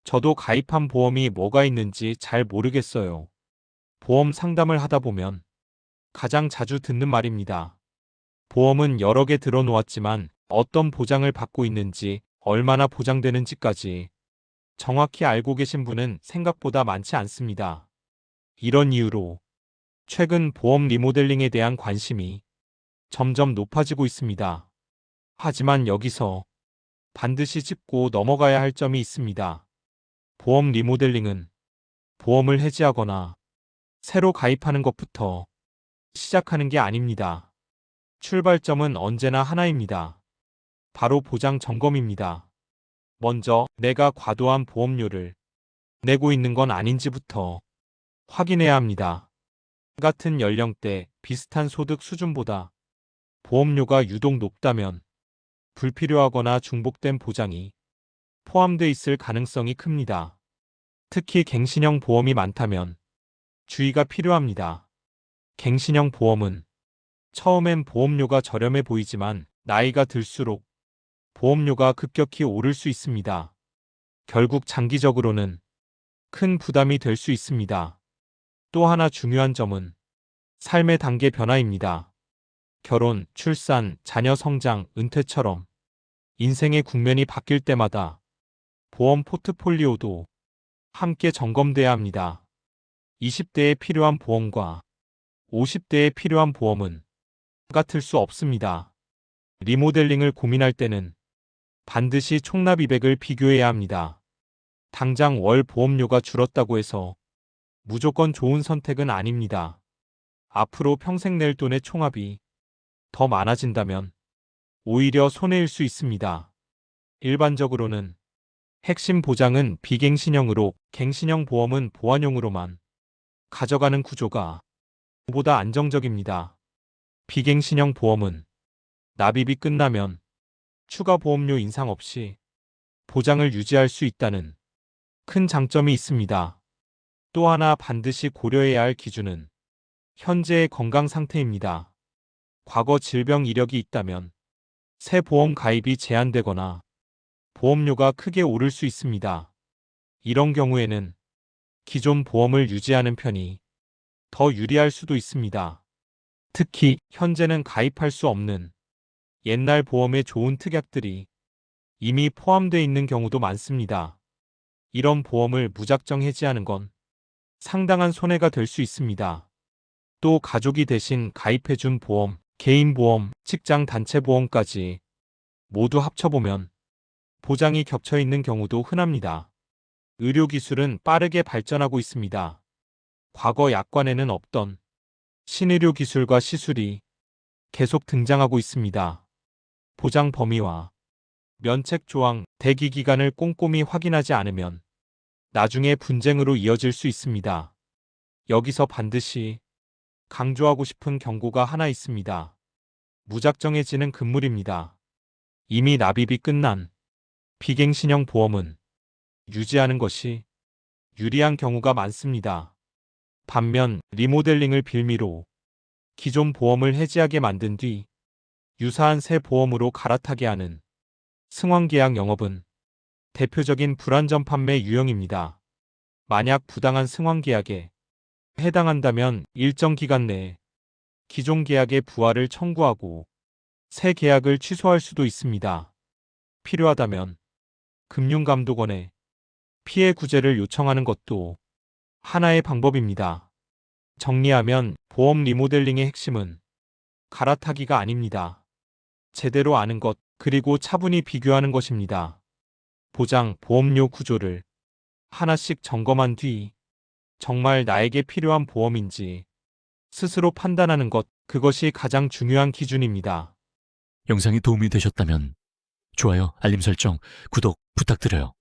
저도 가입한 보험이 뭐가 있는지 잘 모르겠어요. 보험 상담을 하다 보면 가장 자주 듣는 말입니다. 보험은 여러 개 들어놓았지만 어떤 보장을 받고 있는지, 얼마나 보장되는지까지 정확히 알고 계신 분은 생각보다 많지 않습니다. 이런 이유로 최근 보험 리모델링에 대한 관심이 점점 높아지고 있습니다. 하지만 여기서 반드시 짚고 넘어가야 할 점이 있습니다. 보험 리모델링은 보험을 해지하거나 새로 가입하는 것부터 시작하는 게 아닙니다. 출발점은 언제나 하나입니다. 바로 보장 점검입니다. 먼저 내가 과도한 보험료를 내고 있는 건 아닌지부터 확인해야 합니다. 같은 연령대, 비슷한 소득 수준보다 보험료가 유독 높다면 불필요하거나 중복된 보장이 포함돼 있을 가능성이 큽니다. 특히 갱신형 보험이 많다면 주의가 필요합니다. 갱신형 보험은 처음엔 보험료가 저렴해 보이지만 나이가 들수록 보험료가 급격히 오를 수 있습니다. 결국 장기적으로는 큰 부담이 될 수 있습니다. 또 하나 중요한 점은 삶의 단계 변화입니다. 결혼, 출산, 자녀 성장, 은퇴처럼 인생의 국면이 바뀔 때마다 보험 포트폴리오도 함께 점검돼야 합니다. 20대에 필요한 보험과 50대에 필요한 보험은 같을 수 없습니다. 리모델링을 고민할 때는 반드시 총납입액을 비교해야 합니다. 당장 월 보험료가 줄었다고 해서 무조건 좋은 선택은 아닙니다. 앞으로 평생 낼 돈의 총합이 더 많아진다면 오히려 손해일 수 있습니다. 일반적으로는 핵심 보장은 비갱신형으로, 갱신형 보험은 보완용으로만 가져가는 구조가 보다 안정적입니다. 비갱신형 보험은 납입이 끝나면 추가 보험료 인상 없이 보장을 유지할 수 있다는 큰 장점이 있습니다. 또 하나 반드시 고려해야 할 기준은 현재의 건강 상태입니다. 과거 질병 이력이 있다면 새 보험 가입이 제한되거나 보험료가 크게 오를 수 있습니다. 이런 경우에는 기존 보험을 유지하는 편이 더 유리할 수도 있습니다. 특히 현재는 가입할 수 없는 옛날 보험의 좋은 특약들이 이미 포함되어 있는 경우도 많습니다. 이런 보험을 무작정 해지하는 건 상당한 손해가 될 수 있습니다. 또 가족이 대신 가입해준 보험, 개인보험, 직장 단체보험까지 모두 합쳐보면 보장이 겹쳐 있는 경우도 흔합니다. 의료기술은 빠르게 발전하고 있습니다. 과거 약관에는 없던 신의료 기술과 시술이 계속 등장하고 있습니다. 보장 범위와 면책 조항, 대기 기간을 꼼꼼히 확인하지 않으면 나중에 분쟁으로 이어질 수 있습니다. 여기서 반드시 강조하고 싶은 경고가 하나 있습니다. 무작정해지는 금물입니다. 이미 납입이 끝난 비갱신형 보험은 유지하는 것이 유리한 경우가 많습니다. 반면 리모델링을 빌미로 기존 보험을 해지하게 만든 뒤 유사한 새 보험으로 갈아타게 하는 승환계약 영업은 대표적인 불안전 판매 유형입니다. 만약 부당한 승환계약에 해당한다면 일정 기간 내에 기존 계약의 부활을 청구하고 새 계약을 취소할 수도 있습니다. 필요하다면 금융감독원에 피해 구제를 요청하는 것도 하나의 방법입니다. 정리하면 보험 리모델링의 핵심은 갈아타기가 아닙니다. 제대로 아는 것, 그리고 차분히 비교하는 것입니다. 보장, 보험료 구조를 하나씩 점검한 뒤 정말 나에게 필요한 보험인지 스스로 판단하는 것, 그것이 가장 중요한 기준입니다. 영상이 도움이 되셨다면 좋아요, 알림 설정, 구독 부탁드려요.